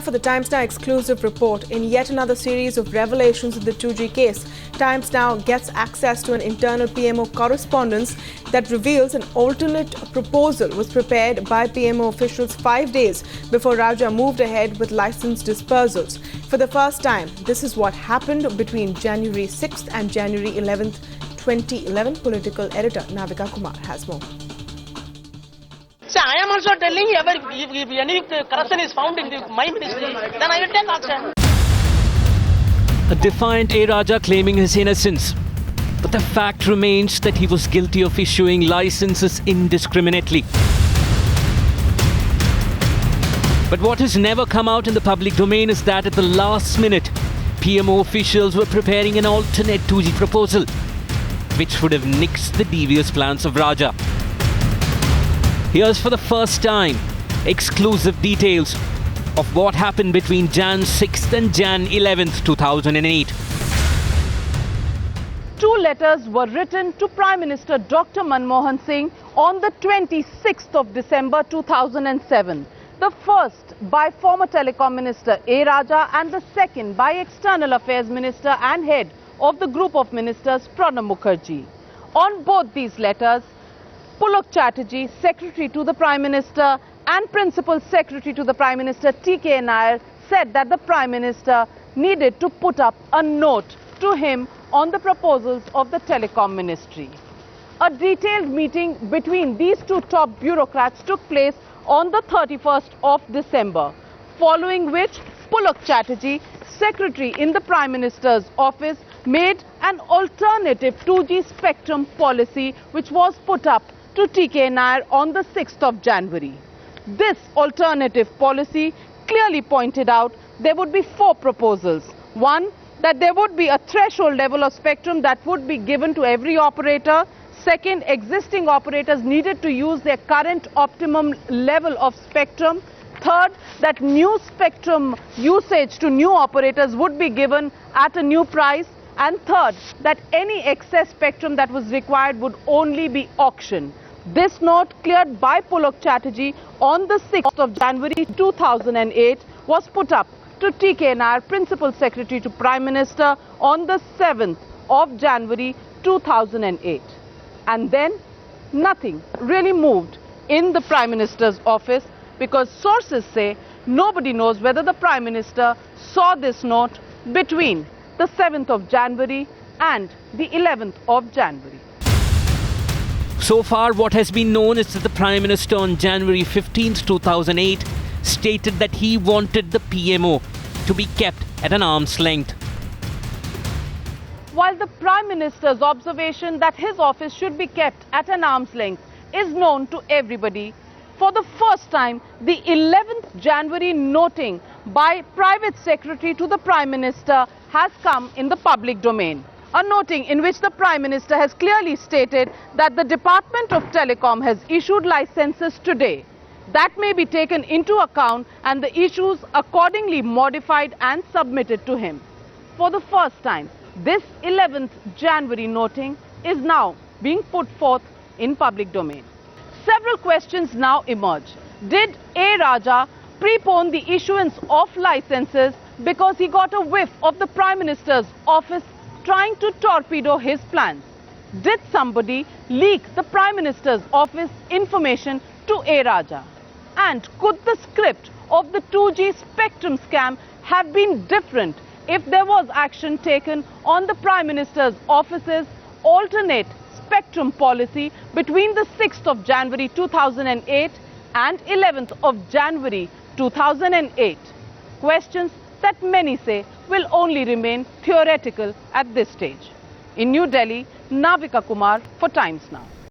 For the Times Now exclusive report, in yet another series of revelations in the 2G case, Times Now gets access to an internal PMO correspondence that reveals an alternate proposal was prepared by PMO officials 5 days before Raja moved ahead with license dispersals. For the first time, this is what happened between January 6th and January 11th, 2011. Political editor Navika Kumar has more. So I am also telling you, if any corruption is found in my ministry, then I will take action. A defiant A. Raja claiming his innocence. But the fact remains that he was guilty of issuing licenses indiscriminately. But what has never come out in the public domain is that at the last minute, PMO officials were preparing an alternate 2G proposal, which would have nixed the devious plans of Raja. Here's for the first time exclusive details of what happened between Jan 6th and Jan 11th, 2008. Two letters were written to Prime Minister Dr. Manmohan Singh on the 26th of December 2007. The first by former Telecom Minister A. Raja and the second by External Affairs Minister and head of the group of ministers Pranab Mukherjee. On both these letters, Pulak Chatterjee, Secretary to the Prime Minister and Principal Secretary to the Prime Minister T.K. Nair, said that the Prime Minister needed to put up a note to him on the proposals of the Telecom Ministry. A detailed meeting between these two top bureaucrats took place on the 31st of December, following which Pulak Chatterjee, Secretary in the Prime Minister's office, made an alternative 2G spectrum policy which was put up to T.K. Nair on the 6th of January. This alternative policy clearly pointed out there would be 4 proposals. One, that there would be a threshold level of spectrum that would be given to every operator. Second, existing operators needed to use their current optimum level of spectrum. Third, that new spectrum usage to new operators would be given at a new price. And third, that any excess spectrum that was required would only be auctioned. This note, cleared by Pulak Chatterjee on the 6th of January 2008, was put up to T.K. Nair, Principal Secretary to Prime Minister, on the 7th of January 2008. And then nothing really moved in the Prime Minister's office, because sources say nobody knows whether the Prime Minister saw this note between the 7th of January and the 11th of January. So far, what has been known is that the Prime Minister on January 15th, 2008 stated that he wanted the PMO to be kept at an arm's length. While the Prime Minister's observation that his office should be kept at an arm's length is known to everybody, for the first time, the 11th January noting by Private Secretary to the Prime Minister has come in the public domain. A noting in which the Prime Minister has clearly stated that the Department of Telecom has issued licenses today. That may be taken into account and the issues accordingly modified and submitted to him. For the first time, this 11th January noting is now being put forth in public domain. Several questions now emerge. Did A. Raja prepone the issuance of licenses because he got a whiff of the Prime Minister's office trying to torpedo his plans? Did somebody leak the Prime Minister's office information to A. Raja? And could the script of the 2G spectrum scam have been different if there was action taken on the Prime Minister's office's alternate spectrum policy between the 6th of January 2008 and 11th of January 2008? Questions that many say will only remain theoretical at this stage. In New Delhi, Navika Kumar for Times Now.